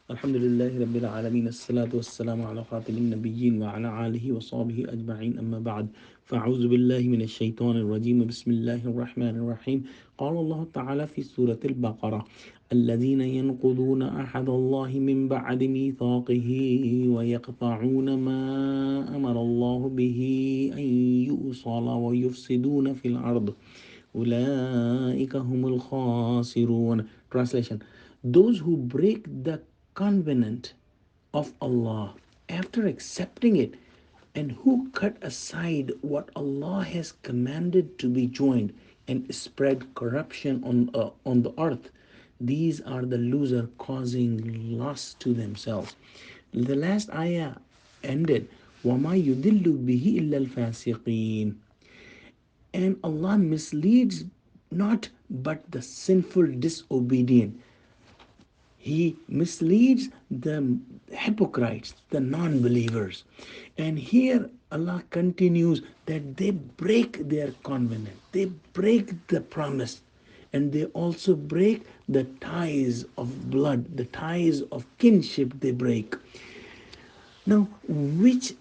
الحمد لله رب العالمين الصلاة والسلام على خاتم النبيين وعلى آله وصحبه أجمعين أما بعد فأعوذ بالله من الشيطان الرجيم بسم الله الرحمن الرحيم قال الله تعالى في سورة البقرة الذين ينقضون أحد الله من بعد ميثاقه ويقطعون ما أمر الله به أن يوصل ويفسدون في الأرض أولئك هم الخاسرون. Translation: those who break the covenant of Allah after accepting it, and who cut aside what Allah has commanded to be joined and spread corruption on the earth, these are the loser, causing loss to themselves. The last ayah ended وَمَا يُدِلُّ بِهِ إِلَّا الْفَاسِقِينَ, and Allah misleads not but the sinful disobedient. He misleads the hypocrites, the non believers. And here Allah continues that they break their covenant, they break the promise, and they also break the ties of blood, the ties of kinship they break. Now, which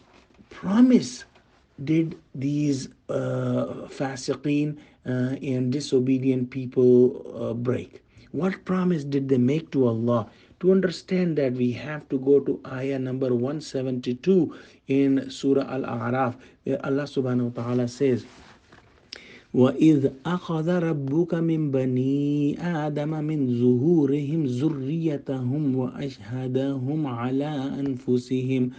promise did these fasiqeen and disobedient people break? What promise did they make to Allah? To understand that, we have to go to ayah number 172 in Surah Al-A'raf, where Allah subhanahu wa ta'ala says, وَإِذْ أَخَذَ رَبُّكَ مِنْ بَنِي آدَمَ مِنْ ظُهُورِهِمْ ذُرِّيَّتَهُمْ وَأَشْهَدَهُمْ عَلَىٰ أَنفُسِهِمْ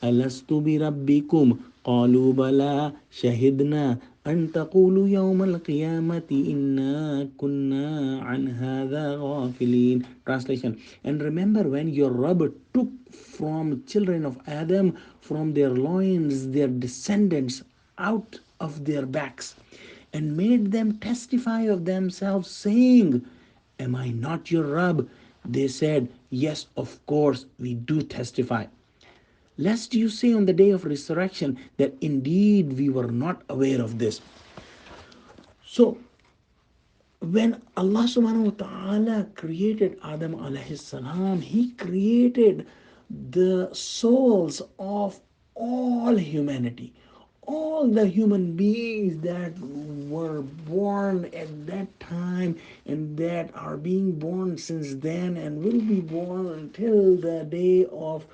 أَلَسْتُ بِرَبِّكُمْ قَالُوا بَلَىٰ شَهِدْنَا أَنْ تَقُولُوا يَوْمَ الْقِيَامَةِ إِنَّا كُنَّا عَنْ هَذَا غَافِلِينَ. Translation: and remember when your Rabb took from children of Adam, from their loins, their descendants out of their backs, and made them testify of themselves, saying, Am I not your Rabb? They said, Yes, of course, we do testify. Lest you say on the day of resurrection that indeed we were not aware of this. So, when Allah subhanahu wa ta'ala created Adam alayhi salam, He created the souls of all humanity, all the human beings that were born at that time and that are being born since then and will be born until the day of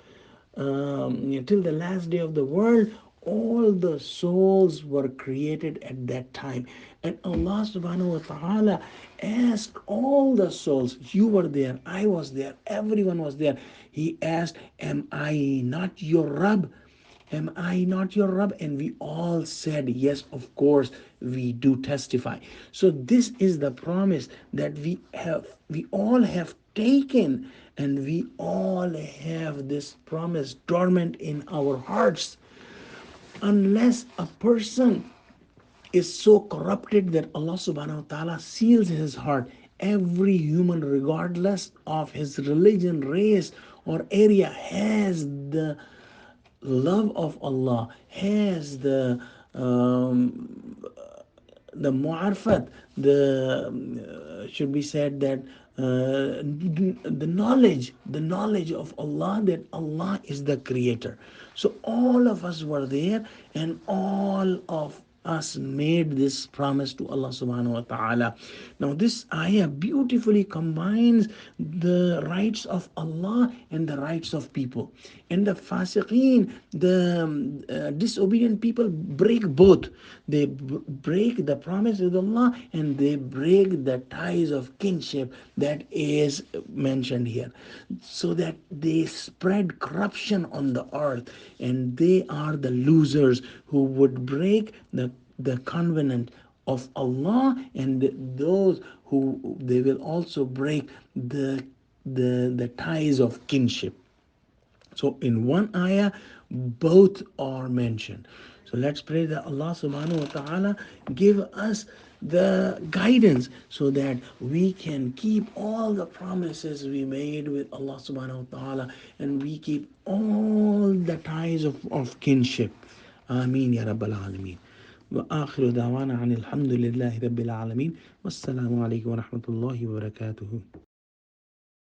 till the last day of the world. All the souls were created at that time, and Allah subhanahu wa ta'ala asked all the souls, you were there, I was there, everyone was there. He asked, am I not your Rabb? Am I not your Rabb? And we all said, yes, of course, we do testify. So this is the promise that we all have taken, and we all have this promise dormant in our hearts. Unless a person is so corrupted that Allah subhanahu wa ta'ala seals his heart, every human, regardless of his religion, race, or area, has the love of Allah, has the mu'arfat, the should be said that the knowledge of Allah, that Allah is the creator. So all of us were there, and all of us made this promise to Allah subhanahu wa ta'ala. Now this ayah beautifully combines the rights of Allah and the rights of people. And the fasiqeen, the disobedient people, break both. They break the promise with Allah, and they break the ties of kinship that is mentioned here, so that they spread corruption on the earth, and they are the losers who would break the covenant of Allah, and those who they will also break the ties of kinship. So in one ayah, both are mentioned. So let's pray that Allah subhanahu wa ta'ala give us the guidance so that we can keep all the promises we made with Allah subhanahu wa ta'ala, and we keep all the ties of kinship. Ameen ya Rabbal Alameen. وآخر دعوانا عن الحمد لله رب العالمين والسلام عليكم ورحمة الله وبركاته.